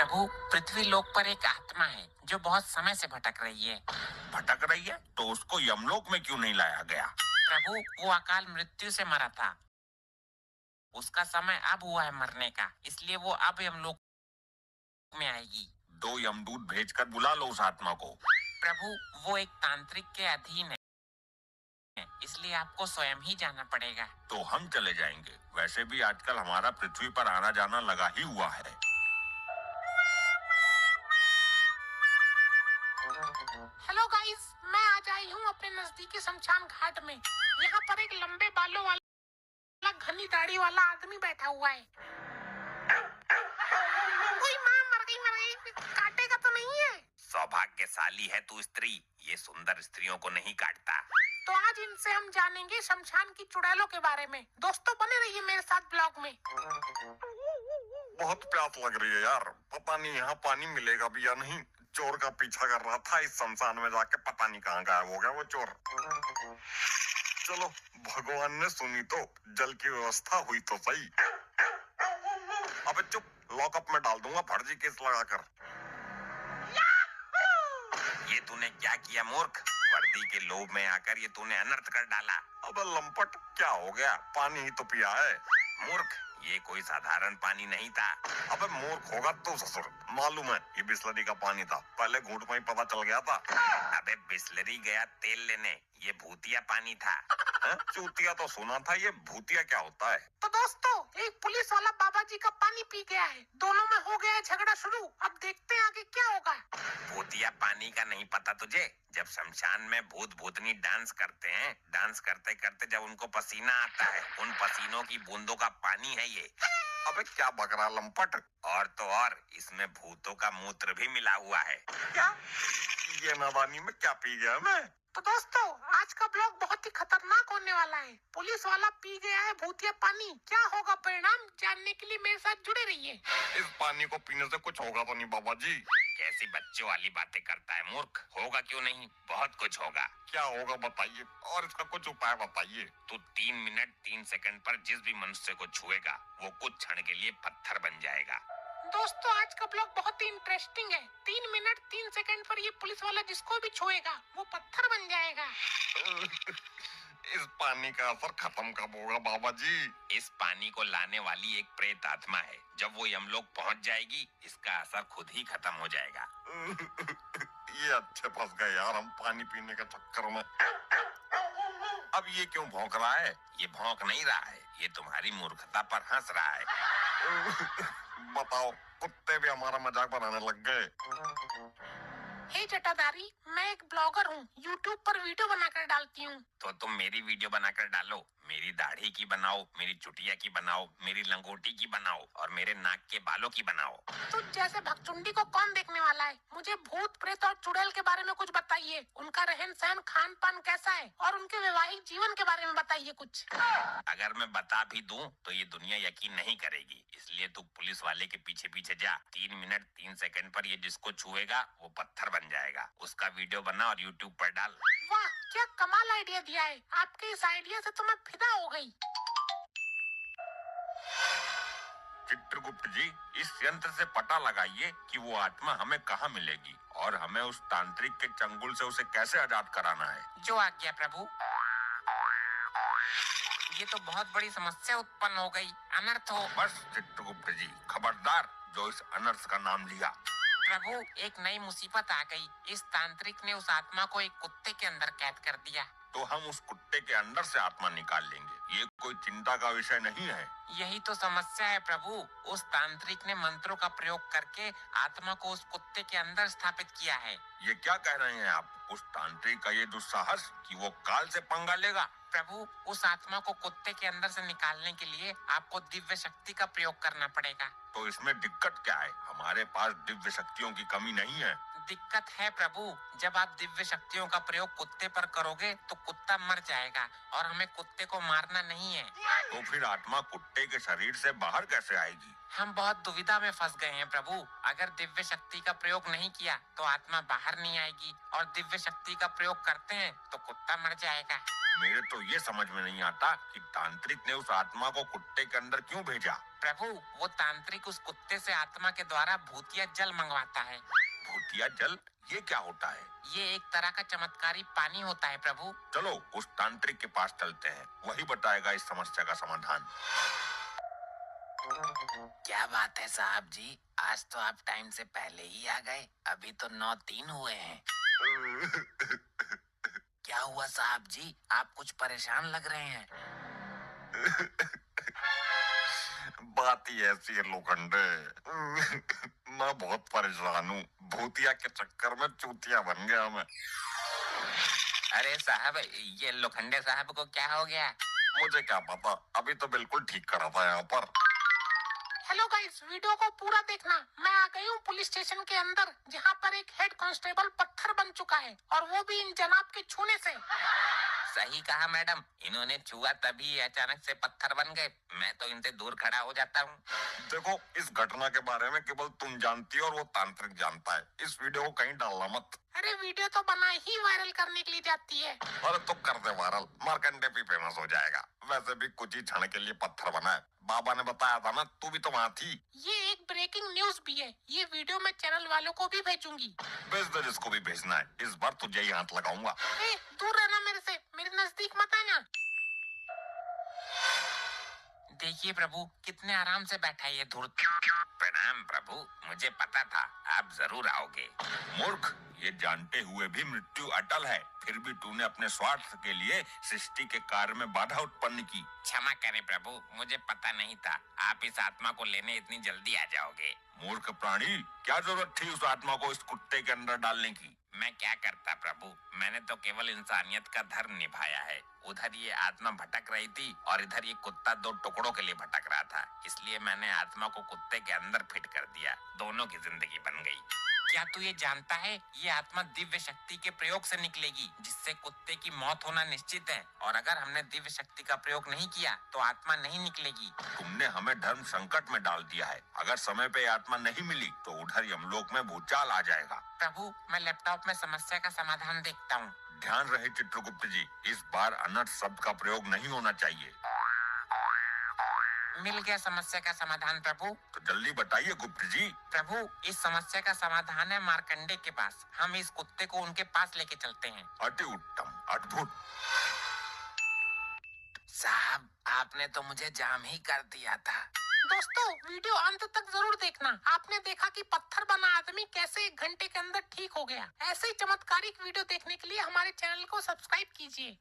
प्रभु, पृथ्वी लोक पर एक आत्मा है जो बहुत समय से भटक रही है। भटक रही है तो उसको यमलोक में क्यों नहीं लाया गया? प्रभु, वो अकाल मृत्यु से मरा था। उसका समय अब हुआ है मरने का, इसलिए वो अब यमलोक में आएगी। 2 यमदूत भेजकर बुला लो उस आत्मा को। प्रभु, वो एक तांत्रिक के अधीन है, इसलिए आपको स्वयं ही जाना पड़ेगा। तो हम चले जाएंगे। वैसे भी आजकल हमारा पृथ्वी पर आना जाना लगा ही हुआ है। हेलो गाइस, मैं आज आई हूँ अपने नजदीकी शमशान घाट में। यहाँ पर एक लंबे बालों वाला घनी दाढ़ी वाला आदमी बैठा हुआ है। कोई माँ मर गई, काटेगा तो नहीं है? सौभाग्यशाली है तू स्त्री, ये सुंदर स्त्रियों को नहीं काटता। तो आज इनसे हम जानेंगे शमशान की चुड़ैलों के बारे में। दोस्तों बने रहिए मेरे साथ ब्लॉग में। बहुत प्यास लग रही है यार, पता नहीं यहाँ पानी मिलेगा भी या नहीं। चोर का पीछा कर रहा था इस शमशान में जाके, पता नहीं कहाँ गायब हो गया वो चोर। चलो, भगवान ने सुनी तो जल की व्यवस्था हुई तो सही। अबे चुप, लॉकअप में डाल दूंगा फर्जी केस लगाकर। ये तूने क्या किया मूर्ख? वर्दी के लोभ में आकर ये तूने अनर्थ कर डाला। अबे लंपट, क्या हो गया? पानी ही तो पिया है। मूर्ख, ये कोई साधारण पानी नहीं था। अबे मूर्ख होगा तू ससुर, मालूम है ये बिस्लरी का पानी था। पहले घूंट में ही पता चल गया था। अबे बिस्लरी गया तेल लेने, ये भूतिया पानी था। चूतिया तो सुना था, ये भूतिया क्या होता है? तो दोस्तों, एक पुलिस वाला बाबा जी का पानी पी गया है, दोनों में हो गया है झगड़ा शुरू। अब देखते हैं आगे क्या होगा। भूतिया पानी का नहीं पता तुझे? जब शमशान में भूत भूतनी डांस करते हैं, डांस करते करते जब उनको पसीना आता है, उन पसीनों की बूंदों का पानी है ये। अबे क्या बकरा लंपट, और तो और इसमें भूतों का मूत्र भी मिला हुआ है। क्या? ये नादानी में क्या पी गया मैं? तो दोस्तों, आज का ब्लॉग बहुत ही खतरनाक होने वाला है। पुलिस वाला पी गया है भूतिया पानी, क्या होगा परिणाम जानने के लिए मेरे साथ जुड़े रहिए। इस पानी को पीने से कुछ होगा तो नहीं बाबा जी? कैसी बच्चों वाली बातें करता है मूर्ख, होगा क्यों नहीं, बहुत कुछ होगा। क्या होगा बताइए, और इसका कुछ उपाय बताइए। तू 3 मिनट 3 सेकंड पर जिस भी मनुष्य को छुएगा वो कुछ क्षण के लिए पत्थर बन जाएगा। दोस्तों, आज का ब्लॉग बहुत ही इंटरेस्टिंग है। 3 मिनट 3 सेकंड पर ये पुलिस वाला जिसको भी छुएगा वो पत्थर बन जाएगा। इस पानी का असर खत्म कब होगा बाबा जी? इस पानी को लाने वाली एक प्रेत आत्मा है, जब वो यमलोक पहुंच जाएगी इसका असर खुद ही खत्म हो जाएगा। ये अच्छे फंस गए यार हम पानी पीने के चक्कर में। अब ये क्यों भौंक रहा है? ये भौंक नहीं रहा है, ये तुम्हारी मूर्खता पर हंस रहा है। बताओ, कुत्ते भी हमारा मजाक बनाने लग गए। हे जटाधारी, मैं एक ब्लॉगर हूँ, यूट्यूब पर वीडियो बनाकर डालती हूँ। तो तुम मेरी वीडियो बनाकर डालो, मेरी दाढ़ी की बनाओ, मेरी चुटिया की बनाओ, मेरी लंगोटी की बनाओ और मेरे नाक के बालों की बनाओ। तो जैसे भगचुंडी को कौन देखने वाला है? मुझे भूत प्रेत और चुड़ैल के बारे में कुछ बताइए। उनका रहन सहन खान पान कैसा है और उनके वैवाहिक जीवन के बारे में बताइए कुछ। अगर मैं बता भी दूं तो ये दुनिया यकीन नहीं करेगी, इसलिए तू पुलिस वाले के पीछे पीछे जा। 3 मिनट 3 सेकंड पर ये जिसको छुएगा वो पत्थर बन जाएगा। उसका वीडियो बना और यूट्यूब पर डाल। वाह, क्या कमाल आइडिया दिया है। आपके इस आइडिया से तो मैं फिदा हो गई। चित्रगुप्त जी, इस यंत्र से पता लगाइए कि वो आत्मा हमें कहाँ मिलेगी और हमें उस तांत्रिक के चंगुल से उसे कैसे आजाद कराना है। जो आज्ञा प्रभु। ये तो बहुत बड़ी समस्या उत्पन्न हो गई, अनर्थ हो। बस चित्रगुप्त जी, खबरदार जो इस अनर्थ का नाम लिया। प्रभु, एक नई मुसीबत आ गई। इस तांत्रिक ने उस आत्मा को एक कुत्ते के अंदर कैद कर दिया। तो हम उस कुत्ते के अंदर से आत्मा निकाल लेंगे, ये कोई चिंता का विषय नहीं है। यही तो समस्या है प्रभु। उस तांत्रिक ने मंत्रों का प्रयोग करके आत्मा को उस कुत्ते के अंदर स्थापित किया है। ये क्या कह रहे हैं आप? उस तांत्रिक का ये दुस्साहस कि वो काल से पंगा लेगा। प्रभु, उस आत्मा को कुत्ते के अंदर से निकालने के लिए आपको दिव्य शक्ति का प्रयोग करना पड़ेगा। तो इसमें दिक्कत क्या है? हमारे पास दिव्य शक्तियों की कमी नहीं है। दिक्कत है प्रभु, जब आप दिव्य शक्तियों का प्रयोग कुत्ते पर करोगे तो कुत्ता मर जाएगा और हमें कुत्ते को मारना नहीं है। तो फिर आत्मा कुत्ते के शरीर से बाहर कैसे आएगी? हम बहुत दुविधा में फंस गए हैं प्रभु। अगर दिव्य शक्ति का प्रयोग नहीं किया तो आत्मा बाहर नहीं आएगी और दिव्य शक्ति का प्रयोग करते हैं तो कुत्ता मर जाएगा। मेरे तो ये समझ में नहीं आता कि तांत्रिक ने उस आत्मा को कुत्ते के अंदर क्यों भेजा? प्रभु, वो तांत्रिक उस कुत्ते से आत्मा के द्वारा भूतिया जल मंगवाता है। भूतिया जल? ये क्या होता है? ये एक तरह का चमत्कारी पानी होता है प्रभु। चलो उस तांत्रिक के पास चलते हैं, वही बताएगा इस समस्या का समाधान। क्या बात है साहब जी, आज तो आप टाइम से पहले ही आ गए। अभी तो 9:03 हुए हैं। क्या हुआ साहब जी, आप कुछ परेशान लग रहे हैं। बात ही ऐसी है लोखंडे। मैं बहुत परेशान हूँ, भूतिया के चक्कर में चूतिया बन गया मैं। अरे साहब, ये लोखंडे साहब को क्या हो गया? मुझे क्या पता, अभी तो बिल्कुल ठीक करा था यहाँ पर। हेलो गाइस, वीडियो को पूरा देखना। मैं आ गई हूँ पुलिस स्टेशन के अंदर, जहाँ पर एक हेड कांस्टेबल पत्थर बन चुका है और वो भी इन जनाब के छूने से। सही कहा मैडम, इन्होंने छुआ तभी अचानक से पत्थर बन गए। मैं तो इनसे दूर खड़ा हो जाता हूँ। देखो, इस घटना के बारे में केवल तुम जानती हो और वो तांत्रिक जानता है। इस वीडियो को कहीं डालना मत। अरे वीडियो तो बना ही वायरल करने के लिए जाती है। अरे तो कर दे वायरल, मार्कंडे भी फेमस हो जाएगा। वैसे भी कुछ ही क्षण के लिए पत्थर बना है, बाबा ने बताया था ना, तू भी तो वहाँ थी। ये एक ब्रेकिंग न्यूज भी है। ये वीडियो मैं चैनल वालों को भी भेजूंगी। भेज दे जिसको भी भेजना है, इस बार तुझे ही हाथ लगाऊंगा। दूर रहना मेरे से, मेरे नजदीक मत आना। देखिए प्रभु, कितने आराम से बैठा है ये धूर्त। प्रणाम प्रभु, मुझे पता था आप जरूर आओगे। मूर्ख, ये जानते हुए भी मृत्यु अटल है, फिर भी तूने अपने स्वार्थ के लिए सृष्टि के कार्य में बाधा उत्पन्न की। क्षमा करें प्रभु, मुझे पता नहीं था आप इस आत्मा को लेने इतनी जल्दी आ जाओगे। मूर्ख प्राणी, क्या जरूरत थी उस आत्मा को इस कुत्ते के अंदर डालने की? मैं क्या करता प्रभु, मैंने तो केवल इंसानियत का धर्म निभाया है। उधर ये आत्मा भटक रही थी और इधर ये कुत्ता दो टुकड़ों के लिए भटक रहा था, इसलिए मैंने आत्मा को कुत्ते के अंदर फिट कर दिया। दोनों की जिंदगी बन गई। क्या तू ये जानता है, ये आत्मा दिव्य शक्ति के प्रयोग से निकलेगी, जिससे कुत्ते की मौत होना निश्चित है। और अगर हमने दिव्य शक्ति का प्रयोग नहीं किया तो आत्मा नहीं निकलेगी। तुमने हमें धर्म संकट में डाल दिया है। अगर समय पे आत्मा नहीं मिली तो उधर यमलोक में भूचाल आ जाएगा। प्रभु, मैं लैपटॉप में समस्या का समाधान देखता हूँ। ध्यान रहे चित्रगुप्त जी, इस बार अनर्थ शब्द का प्रयोग नहीं होना चाहिए। मिल गया समस्या का समाधान प्रभु। तो जल्दी बताइए गुप्त जी। प्रभु, इस समस्या का समाधान है मार्कंडे के पास। हम इस कुत्ते को उनके पास लेके चलते हैं। अति उत्तम, अद्भुत। साहब, आपने तो मुझे जाम ही कर दिया था। दोस्तों, वीडियो अंत तक जरूर देखना। आपने देखा कि पत्थर बना आदमी कैसे 1 घंटे के अंदर ठीक हो गया। ऐसे ही चमत्कारिक वीडियो देखने के लिए हमारे चैनल को सब्सक्राइब कीजिए।